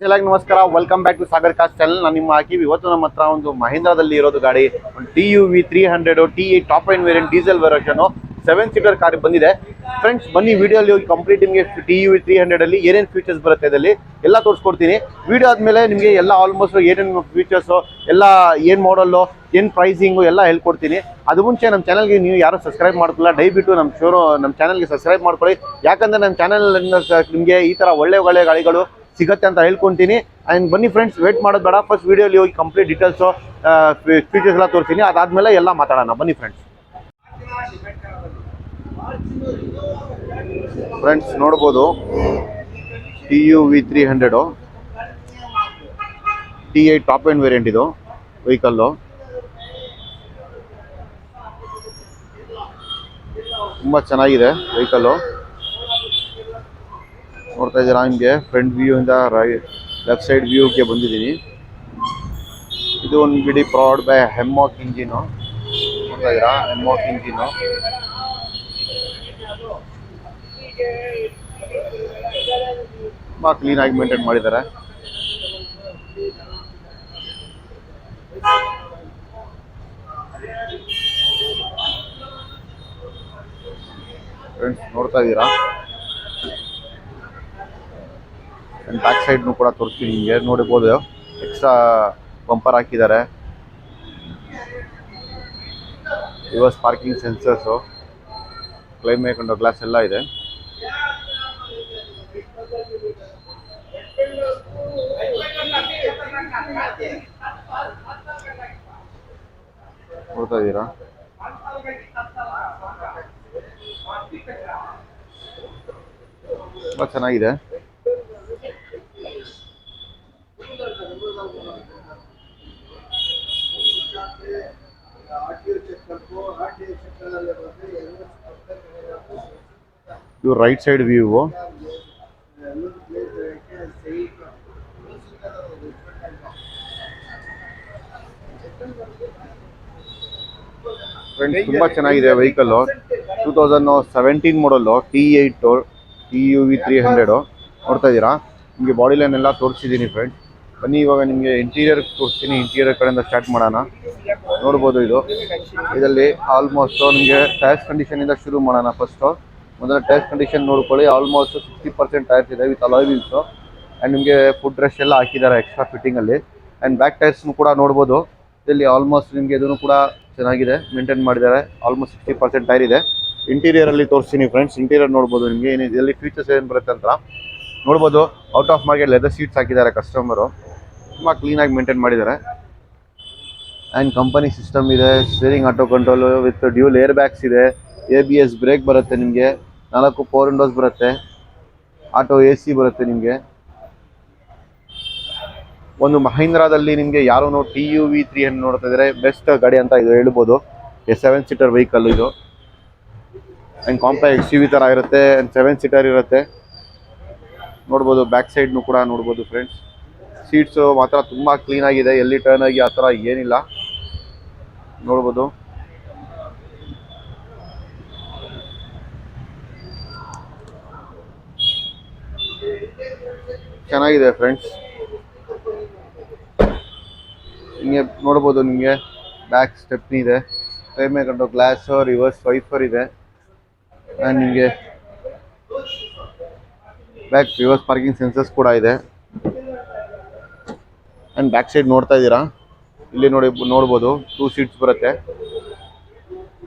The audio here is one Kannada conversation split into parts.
ಎಲ್ಲರಿಗೂ ನಮಸ್ಕಾರ, welcome back to Sagar cars channel. ನಾನು ನಿಮ್ಮ Akhib. ಇವತ್ತು ನಮ್ಮ ಹತ್ರ ಒಂದು ಮಹೀಂದ್ರಾದಲ್ಲಿ ಇರೋದು ಗಾಡಿ ಒಂದು TUV300 T8 top end variant diesel version 7 seater car ಬಂದಿದೆ. ಫ್ರೆಂಡ್ಸ್ ಬನ್ನಿ ವಿಡಿಯೋಲಿ ಹೋಗಿ ಕಂಪ್ಲೀಟ್ ನಿಮಗೆ TUV300 ಅಲ್ಲಿ ಏನೇನು ಫೀಚರ್ಸ್ ಬರುತ್ತೆ ಅದರಲ್ಲಿ ಎಲ್ಲ ತೋರಿಸ್ಕೊಡ್ತೀನಿ. ವಿಡಿಯೋ ಆದಮೇಲೆ ನಿಮಗೆ ಎಲ್ಲ ಆಲ್ಮೋಸ್ಟ್ ಏನೇನು ಫೀಚರ್ಸು ಎಲ್ಲ ಏನು ಮಾಡಲ್ಲು ಏನು ಪ್ರೈಸಿಂಗು ಎಲ್ಲ ಹೇಳ್ಕೊಡ್ತೀನಿ. ಅದು ಮುಂಚೆ ನಮ್ಮ ಚಾನಲ್ಗೆ ನೀವು ಯಾರು ಸಬ್ಸ್ಕ್ರೈಬ್ ಮಾಡ್ಕೊಳ್ಳ ದಯವಿಟ್ಟು ನಮ್ಮ ಚಾನಲ್ಗೆ ಸಬ್ಸ್ಕ್ರೈಬ್ ಮಾಡ್ಕೊಳ್ಳಿ. ಯಾಕಂದರೆ ನಮ್ಮ ಚಾನಲ್ ನಿಮಗೆ ಈ ಥರ ಒಳ್ಳೆ ಗಾಡಿಗಳು ಸಿಗುತ್ತೆ ಅಂತ ಹೇಳ್ಕೊತೀನಿ. ಆ್ಯಂಡ್ ಬನ್ನಿ ಫ್ರೆಂಡ್ಸ್, ವೇಟ್ ಮಾಡೋದು ಬೇಡ, ಫಸ್ಟ್ ವೀಡಿಯೋಲಿ ಹೋಗಿ ಕಂಪ್ಲೀಟ್ ಡೀಟೇಲ್ಸು ಫೀಚರ್ಸ್ ಎಲ್ಲ ತೋರಿಸ್ತೀನಿ. ಅದಾದಮೇಲೆ ಎಲ್ಲ ಮಾತಾಡೋಣ. ಬನ್ನಿ ಫ್ರೆಂಡ್ಸ್ ನೋಡ್ಬೋದು TUV300 T8 top end variant ಇದು ವೆಹಿಕಲ್ಲು. ತುಂಬ ಚೆನ್ನಾಗಿದೆ ವೆಹಿಕಲ್ಲು. ನೋಡ್ತಾ ಇದ್ದೀರಾ, ನಿಮಗೆ ಫ್ರಂಟ್ ವ್ಯೂ ಇಂದ ಲೆಫ್ಟ್ ಸೈಡ್ ವ್ಯೂಗೆ ಬಂದಿದ್ದೀನಿ. ಇದು ಒಂದು ಬಿಡಿ ಪ್ರೌಡ್ ಬೈ ಹೆಮ್ಮಾಕ್ ಇಂಜಿನು. ನೋಡ್ತಾ ಇದ್ದೀರಾ, ಹೆಮ್ಮಾಕ್ ಇಂಜಿನು. ತುಂಬ ಕ್ಲೀನಾಗಿ ಮೇಂಟೈನ್ ಮಾಡಿದ್ದಾರೆ. ಫ್ರೆಂಡ್ಸ್ ನೋಡ್ತಾ ಇದ್ದೀರಾ, ಬ್ಯಾಕ್ ಸೈಡ್ನು ಕೂಡ ತೋರಿಸ್ತೀನಿ ನಿಮಗೆ. ನೋಡ್ಬೋದು ಎಕ್ಸ್ಟ್ರಾ ಬಂಪರ್ ಹಾಕಿದ್ದಾರೆ, reverse parking sensors, climate control glass ಎಲ್ಲ ಇದೆ. ನೋಡ್ತಾ ಇದ್ದೀರಾ, ತುಂಬ ಚೆನ್ನಾಗಿದೆ. ಇದು ರೈಟ್ ಸೈಡ್ ವ್ಯೂ. ಫ್ರೆಂಡ್ಸ್ ತುಂಬ ಚೆನ್ನಾಗಿದೆ ವೆಹಿಕಲ್ಲು. 2017 ಮಾಡಲ್ಲು T8 TUV300. ನೋಡ್ತಾ ಇದ್ದೀರಾ, ನಿಮಗೆ ಬಾಡಿ ಲೈನ್ ಎಲ್ಲ ತೋರಿಸಿದ್ದೀನಿ ಫ್ರೆಂಡ್ಸ್. ಬನ್ನಿ ಇವಾಗ ನಿಮಗೆ ಇಂಟೀರಿಯರ್ ತೋರಿಸ್ತೀನಿ. ಇಂಟೀರಿಯರ್ ಕಡೆಯಿಂದ ಸ್ಟಾರ್ಟ್ ಮಾಡೋಣ. ನೋಡ್ಬೋದು ಇದರಲ್ಲಿ ಆಲ್ಮೋಸ್ಟ್ ನಿಮಗೆ ಟೈರ್ಸ್ ಕಂಡೀಷನಿಂದ ಶುರು ಮಾಡೋಣ. ಫಸ್ಟು ಮೊದಲ ಟೈರ್ಸ್ ಕಂಡೀಷನ್ ನೋಡ್ಕೊಳ್ಳಿ. ಆಲ್ಮೋಸ್ಟ್ 60% ಟೈರ್ಸ್ ಇದೆ ವಿತ್ ಅಲಾಯ್ ವೀಲ್ಸು. ಆ್ಯಂಡ್ ನಿಮಗೆ ಫುಡ್ ರೆಸ್ಟ್ ಎಲ್ಲ ಹಾಕಿದ್ದಾರೆ ಎಕ್ಸ್ಟ್ರಾ ಫಿಟ್ಟಿಂಗಲ್ಲಿ. ಆ್ಯಂಡ್ ಬ್ಯಾಕ್ ಟೈರ್ಸ್ನು ಕೂಡ ನೋಡ್ಬೋದು. ಇದರಲ್ಲಿ ಆಲ್ಮೋಸ್ಟ್ ನಿಮಗೆ ಇದನ್ನು ಕೂಡ ಚೆನ್ನಾಗಿದೆ, ಮೇಂಟೈನ್ ಮಾಡಿದ್ದಾರೆ. ಆಲ್ಮೋಸ್ಟ್ 60% ಟೈರ್ ಇದೆ. ಇಂಟೀರಿಯರಲ್ಲಿ ತೋರಿಸ್ತೀನಿ ಫ್ರೆಂಡ್ಸ್. ಇಂಟೀರಿಯರ್ ನೋಡ್ಬೋದು ನಿಮಗೆ ಏನಿದೆ ಇದರಲ್ಲಿ ಫೀಚರ್ಸ್ ಏನು ಬರುತ್ತೆ ಅಂತ ನೋಡ್ಬೋದು. Out of market leather seats ಹಾಕಿದ್ದಾರೆ ಕಸ್ಟಮರು. ತುಂಬ ಕ್ಲೀನಾಗಿ ಮೇಂಟೈನ್ ಮಾಡಿದ್ದಾರೆ. ಆ್ಯಂಡ್ ಕಂಪನಿ ಸಿಸ್ಟಮ್ ಇದೆ, steering auto control with dual air bags ಇದೆ, ABS ಬ್ರೇಕ್ ಬರುತ್ತೆ ನಿಮಗೆ, 4 ಪವರ್ ವಿಂಡೋಸ್ ಬರುತ್ತೆ, ಆಟೋ AC ಬರುತ್ತೆ ನಿಮಗೆ. ಒಂದು ಮಹೀಂದ್ರಾದಲ್ಲಿ ನಿಮಗೆ ಯಾರು TUV300 ನೋಡ್ತಾ ಇದ್ದಾರೆ ಬೆಸ್ಟ್ ಗಾಡಿ ಅಂತ ಇದು ಹೇಳ್ಬೋದು. 7 ಸೀಟರ್ ವೆಹಿಕಲ್ ಇದು. ಆ್ಯಂಡ್ ಕಾಂಪ್ಯಾಕ್ಟ್ SUV ಥರ ಇರುತ್ತೆ. ಆ್ಯಂಡ್ 7 ಸೀಟರ್ ಇರುತ್ತೆ. ನೋಡ್ಬೋದು ಬ್ಯಾಕ್ ಸೈಡ್ನು ಕೂಡ ನೋಡ್ಬೋದು ಫ್ರೆಂಡ್ಸ್. ಸೀಟ್ಸು ಮಾತ್ರ ತುಂಬ ಕ್ಲೀನಾಗಿದೆ, ಎಲ್ಲಿ ಟರ್ನ್ ಆಗಿ ಆ ಥರ ಏನಿಲ್ಲ. ನೋಡ್ಬೋದು ಚೆನ್ನಾಗಿದೆ ಫ್ರೆಂಡ್ಸ್. ಹಿಂಗೆ ನೋಡ್ಬೋದು ನಿಮಗೆ ಬ್ಯಾಕ್ ಸ್ಟೆಪ್ನಿ ಇದೆ, climate control glass, reverse wiper ಇದೆ. ಆ್ಯಂಡ್ ನಿಮಗೆ ಬ್ಯಾಕ್ ರಿವರ್ಸ್ ಪಾರ್ಕಿಂಗ್ ಸೆನ್ಸರ್ಸ್ ಕೂಡ ಇದೆ. ಆ್ಯಂಡ್ ಬ್ಯಾಕ್ ಸೈಡ್ ನೋಡ್ತಾ ಇದ್ದೀರಾ, ಇಲ್ಲಿ ನೋಡ್ಬೋದು 2 ಸೀಟ್ಸ್ ಬರುತ್ತೆ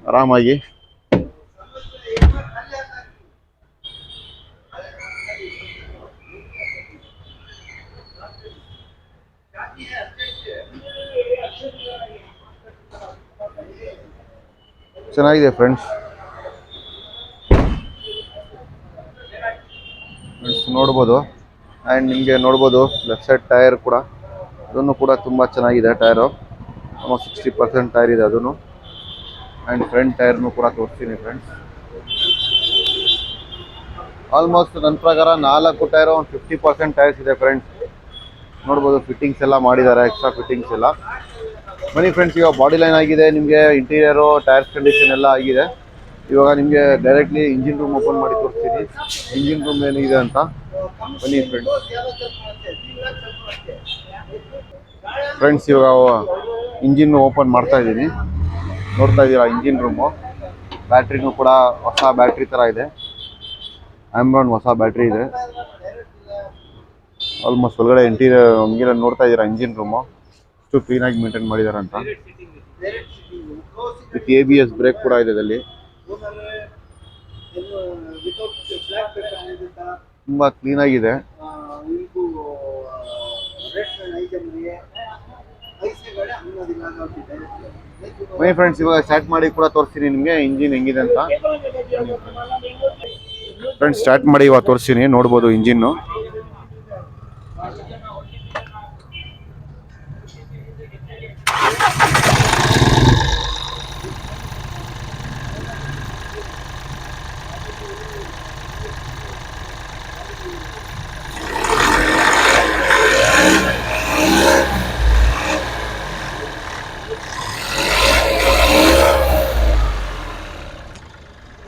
ಆರಾಮಾಗಿ. ಚೆನ್ನಾಗಿದೆ ಫ್ರೆಂಡ್ಸ್. ನೋಡ್ಬೋದು. ಆ್ಯಂಡ್ ನಿಮಗೆ ನೋಡ್ಬೋದು ಲೆಫ್ಟ್ ಸೈಡ್ ಟೈರ್ ಕೂಡ, ಅದನ್ನು ಕೂಡ ತುಂಬ ಚೆನ್ನಾಗಿದೆ ಟೈರು. ಆಲ್ಮೋಸ್ಟ್ 60% ಟೈರ್ ಇದೆ ಅದನ್ನು. ಆ್ಯಂಡ್ ಫ್ರಂಟ್ ಟೈರ್ನು ಕೂಡ ತೋರಿಸ್ತೀನಿ ಫ್ರೆಂಡ್ಸ್. ಆಲ್ಮೋಸ್ಟ್ ನನ್ನ ಪ್ರಕಾರ 4 ಟೈರು ಒಂದು 50% ಟೈರ್ಸ್ ಇದೆ ಫ್ರೆಂಡ್ಸ್. ನೋಡ್ಬೋದು ಫಿಟ್ಟಿಂಗ್ಸ್ ಎಲ್ಲ ಮಾಡಿದ್ದಾರೆ, ಎಕ್ಸ್ಟ್ರಾ ಫಿಟ್ಟಿಂಗ್ಸ್ ಎಲ್ಲ. ಬನ್ನಿ ಫ್ರೆಂಡ್ಸ್, ಇವಾಗ ಬಾಡಿ ಲೈನ್ ಆಗಿದೆ ನಿಮಗೆ, ಇಂಟೀರಿಯರು ಟೈರ್ಸ್ ಕಂಡೀಷನ್ ಎಲ್ಲ ಆಗಿದೆ. ಇವಾಗ ನಿಮಗೆ ಡೈರೆಕ್ಟ್ಲಿ ಇಂಜಿನ್ ರೂಮ್ ಓಪನ್ ಮಾಡಿ ತೋರಿಸ್ತೀನಿ, ಇಂಜಿನ್ ರೂಮ್ ಏನಿದೆ ಅಂತ. ಬನ್ನಿ ಫ್ರೆಂಡ್ಸ್ ಇವಾಗ ಇಂಜಿನ್ ಓಪನ್ ಮಾಡ್ತಾ ಇದ್ದೀನಿ. ನೋಡ್ತಾ ಇದ್ದೀರಾ ಇಂಜಿನ್ ರೂಮು. ಬ್ಯಾಟ್ರಿನೂ ಕೂಡ ಹೊಸ ಬ್ಯಾಟ್ರಿ ಥರ ಇದೆ. ಆಮ್ರಾನ್ ಹೊಸ ಬ್ಯಾಟ್ರಿ ಇದೆ. ಆಲ್ಮೋಸ್ಟ್ ಒಳಗಡೆ ಇಂಟೀರಿಯರ್ ಹಂಗೆಲ್ಲ ನೋಡ್ತಾ ಇದ್ದೀರಾ ಇಂಜಿನ್ ರೂಮು ಎಷ್ಟು ಕ್ಲೀನಾಗಿ ಮೇಂಟೈನ್ ಮಾಡಿದ್ದಾರೆ ಅಂತ. ವಿತ್ ABS ಬ್ರೇಕ್ ಕೂಡ ಇದೆ ಇದರಲ್ಲಿ. ತುಂಬ ಕ್ಲೀನಾಗಿದೆ. ಮೈ ಫ್ರೆಂಡ್ಸ್ ಇವಾಗ ಸ್ಟಾರ್ಟ್ ಮಾಡಿ ಕೂಡ ತೋರಿಸ್ತೀನಿ ನಿಮಗೆ ಇಂಜಿನ್ ಹೆಂಗಿದೆ ಅಂತ. ಫ್ರೆಂಡ್ಸ್ ಸ್ಟಾರ್ಟ್ ಮಾಡಿ ಇವಾಗ ತೋರಿಸ್ತೀನಿ, ನೋಡ್ಬೋದು ಇಂಜಿನ್ನು.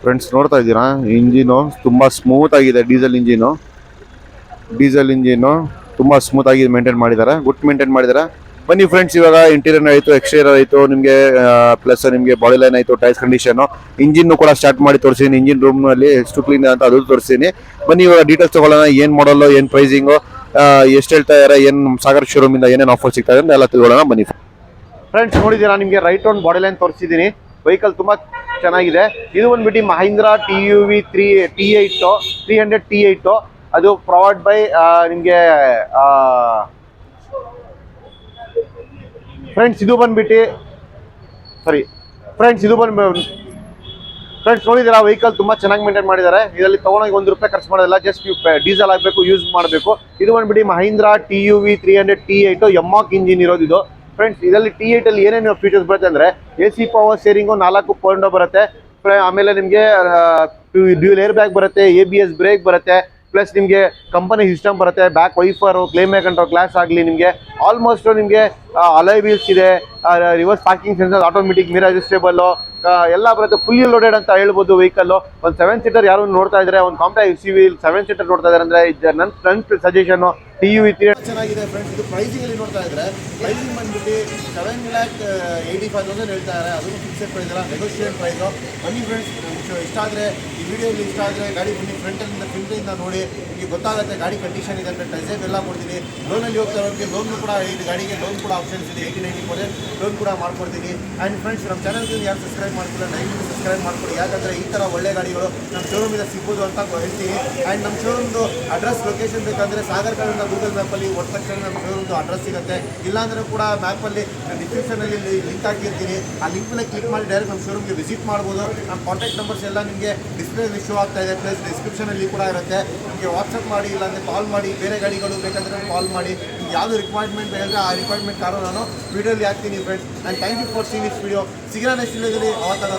ಫ್ರೆಂಡ್ಸ್ ನೋಡ್ತಾ ಇದ್ದೀರಾ ಇಂಜಿನು ತುಂಬ ಸ್ಮೂತ್ ಆಗಿದೆ. ಡೀಸೆಲ್ ಇಂಜಿನು ತುಂಬ ಸ್ಮೂತ್ ಆಗಿ ಮೇಂಟೈನ್ ಮಾಡಿದ್ದಾರೆ, ಗುಡ್ ಮೇಂಟೈನ್ ಮಾಡಿದ್ದಾರೆ. ಬನ್ನಿ ಫ್ರೆಂಡ್ಸ್ ಇವಾಗ ಇಂಟೀರಿಯರ್ ಆಯಿತು, ಎಕ್ಸ್ಟೀರಿಯರ್ ಆಯಿತು, ನಿಮಗೆ ಪ್ಲಸ್ ನಿಮಗೆ ಬಾಡಿ ಲೈನ್ ಆಯಿತು, ಟೈರ್ಸ್ ಕಂಡೀಷನು, ಇಂಜಿನ್ ಕೂಡ ಸ್ಟಾರ್ಟ್ ಮಾಡಿ ತೋರಿಸ್ತೀನಿ. ಇಂಜಿನ್ ರೂಮ್ನಲ್ಲಿ ಎಷ್ಟು ಕ್ಲೀನ್ ಅಂತ ಅದು ತೋರಿಸ್ತೀನಿ. ಬನ್ನಿ ಇವಾಗ ಡೀಟೇಲ್ಸ್ ತಗೊಳ್ಳೋಣ. ಏನು ಮಾಡಲು, ಏನು ಪ್ರೈಸಿಂಗು, ಎಷ್ಟು ಹೇಳ್ತಾ ಇದ್ದಾರೆ, ಏನು ಸಾಗರ್ ಶೋರೂಮಿಂದ ಏನೇನು ಆಫರ್ ಸಿಗ್ತಾ ಇದೆ ಅಂತ ಎಲ್ಲ ತಿಳ್ಕೊಳ್ಳೋಣ. ಬನ್ನಿ ಫ್ರೆಂಡ್ಸ್. ನೋಡಿದ್ದೀರಾ ನಿಮಗೆ ರೈಟ್ ರೌಂಡ್ ಬಾಡಿ ಲೈನ್ ತೋರಿಸಿದ್ದೀನಿ. ವೆಹಿಕಲ್ ತುಂಬ ಚೆನ್ನಾಗಿದೆ. ಇದು ಬಂದ್ಬಿಟ್ಟು Mahindra T8 300 T8. ಅದು ಪ್ರೊವೈಡ್ ಬೈ ನಿಮಗೆ ಫ್ರೆಂಡ್ಸ್ ಇದು ಬಂದ್ಬಿಟ್ಟು ಫ್ರೆಂಡ್ಸ್ ನೋಡಿದ್ದೀರಾ ವೆಹಿಕಲ್ ತುಂಬ ಚೆನ್ನಾಗಿ ಮೇಂಟೈನ್ ಮಾಡಿದ್ದಾರೆ. ಇದರಲ್ಲಿ ತೊಗೊಂಡೋಗಿ ₹1 ಖರ್ಚು ಮಾಡೋದಿಲ್ಲ, ಜಸ್ಟ್ ಡೀಸೆಲ್ ಆಗಬೇಕು, ಯೂಸ್ ಮಾಡಬೇಕು. ಇದು ಬಂದ್ಬಿಟ್ಟು Mahindra TUV300 T8 ಎಮ್ಮಾಕ್ ಇಂಜಿನ್ ಇರೋದು ಇದು. ಫ್ರೆಂಡ್ಸ್ ಇದರಲ್ಲಿ T8 ಅಲ್ಲಿ ಏನೇನು ಫೀಚರ್ಸ್ ಬರುತ್ತೆ ಅಂದರೆ AC ಪವರ್ ಸ್ಟೇರಿಂಗು 4 ಪೌಂಡ್ ಬರುತ್ತೆ. ಆಮೇಲೆ ನಿಮಗೆ ಡ್ಯೂಲ್ ಏರ್ ಬ್ಯಾಗ್ ಬರುತ್ತೆ, ABS ಬ್ರೇಕ್ ಬರುತ್ತೆ, ಪ್ಲಸ್ ನಿಮಗೆ ಕಂಪನಿ ಸಿಸ್ಟಮ್ ಬರುತ್ತೆ, back wiper, climate control glass ಆಗಲಿ, ನಿಮಗೆ ಆಲ್ಮೋಸ್ಟ್ ನಿಮಗೆ ಅಲಾಯ್ ವೀಲ್ಸ್ ಇದೆ, reverse parking sensor, automatic mirror adjustable ಎಲ್ಲ ಬರುತ್ತೆ. ಫುಲ್ಲಿ ಲೋಡೆಡ್ ಅಂತ ಹೇಳ್ಬೋದು ವೆಹಿಕಲ್. ಒಂದು 7 ಸೀಟರ್ ಯಾರು ನೋಡ್ತಾ ಇದ್ರೆ, ಒಂದು ಕಾಂಪ್ಯಾಕ್ಟ್ SUV 7 ಸೀಟರ್ ನೋಡ್ತಾ ಇದ್ದಾರೆ ಅಂದರೆ ನನ್ನ ಸಜೆಷನ್ TUV3 ಚೆನ್ನಾಗಿದೆ. ಫ್ರೆಂಡ್ಸ್ ಇದು ಪ್ರೈಸಿಂಗ್ ಅಲ್ಲಿ ನೋಡ್ತಾ ಇದ್ರೆ ಪ್ರೈಸಿಂಗ್ ಬಂದ್ಬಿಟ್ಟು 7,85,000 ಹೇಳ್ತಾ ಇದ್ದಾರೆ. ಅದು ಫಿಕ್ಸೆಡ್ ಪ್ರೈಸ್ ಅಲ್ಲ, ನೆಗೋಷಿಯೇಟ್ ಪ್ರೈಸು. ಬನ್ನಿ ಫ್ರೆಂಡ್ಸ್, ಇಷ್ಟ ಆದರೆ ಈ ವಿಡಿಯೋಲಿ ಇಷ್ಟ ಆದರೆ ಗಾಡಿ ಬನ್ನಿ ಫ್ರಂಟಿಂದ ನೋಡಿ, ನಿಮಗೆ ಗೊತ್ತಾಗುತ್ತೆ ಗಾಡಿ ಕಂಡೀಷನ್ ಇದೆ ಅಂತ. ಟೈಸೇಪ್ ಎಲ್ಲ ಕೊಡ್ತೀನಿ. ಲೋನಲ್ಲಿ ಹೋಗ್ತಾ ಇರೋರಿಗೆ ಲೋನ್ ಕೂಡ ಇದೆ, ಗಾಡಿಗೆ ಲೋನ್ ಕೂಡ ಆಪ್ಷನ್ಸ್ ಇದೆ, 80-90% ಲೋನ್ ಕೂಡ ಮಾಡ್ಕೊಡ್ತೀನಿ. ಆ್ಯಂಡ್ ಫ್ರೆಂಡ್ಸ್ ನಮ್ಮ ಚಾನಲ್ಗೆ ಯಾರು ಸಬ್ಸ್ಕ್ರೈಬ್ ಮಾಡ್ತಿಲ್ಲ ದಯವಿಟ್ಟು ಸಬ್ಸ್ಕ್ರೈಬ್ ಮಾಡ್ಕೊಳ್ಳಿ, ಯಾಕಂದರೆ ಈ ಥರ ಒಳ್ಳೆ ಗಾಡಿಗಳು ನಮ್ಮ ಶೋರೂಮಿಂದ ಸಿಗ್ಬೋದು ಅಂತ ಹೇಳ್ತೀನಿ. ಆ್ಯಂಡ್ ನಮ್ಮ ಶೋರೂಮ್ದು ಅಡ್ರೆಸ್ ಲೊಕೇಶನ್ ಬೇಕಂದರೆ ಸಾಗರ್ ಕಾರ್ ಗೂಗಲ್ ಮ್ಯಾಪಲ್ಲಿ ಒಟ್ಟು ತಕ್ಷಣ ನಮ್ಮ ಶೋರೂಮ್ದು ಅಡ್ರೆಸ್ ಸಿಗುತ್ತೆ. ಇಲ್ಲಾಂದರೆ ಕೂಡ ಮ್ಯಾಪಲ್ಲಿ ಡಿಸ್ಕ್ರಿಪ್ಷನಲ್ಲಿ ಲಿಂಕ್ ಹಾಕಿರ್ತೀನಿ. ಆ ಲಿಂಕ್ ಮೇಲೆ ಕ್ಲಿಕ್ ಮಾಡಿ ಡೈರೆಕ್ಟ್ ನಮ್ಮ ಶೋರೂಮ್ಗೆ ವಿಸಿಟ್ ಮಾಡ್ಬೋದು. ನಮ್ಮ ಕಾಂಟ್ಯಾಕ್ಟ್ ನಂಬರ್ಸ್ ಎಲ್ಲ ನಿಮಗೆ ಡಿಸ್ಪ್ಲೇಲಿ ಶೋ ಆಗ್ತಾ ಇದೆ, ಪ್ಲಸ್ ಡಿಸ್ಕ್ರಿಪ್ಷನಲ್ಲಿ ಕೂಡ ಇರುತ್ತೆ. ನಿಮಗೆ ವಾಟ್ಸಪ್ ಮಾಡಿ, ಇಲ್ಲಾಂದರೆ ಕಾಲ್ ಮಾಡಿ, ಬೇರೆ ಗಾಡಿಗಳು ಬೇಕಂದರೆ ಕಾಲ್ ಮಾಡಿ. ನಿಮ್ಗೆ ಯಾವುದು ರಿಕ್ವೈರ್ಮೆಂಟ್ ಹೇಳಿದ್ರೆ ಆ ರಿಕ್ವೈರ್ಮೆಂಟ್ ಕಾರು ನಾನು ವೀಡಿಯೋಲಿ ಹಾಕ್ತೀನಿ friends. And thank you for seeing this video. ಸಿಗೋಣ ನೆಕ್ಸ್ಟ್ ವಿಡಿಯೋದಲ್ಲಿ. ಅವತ್ತಾಗ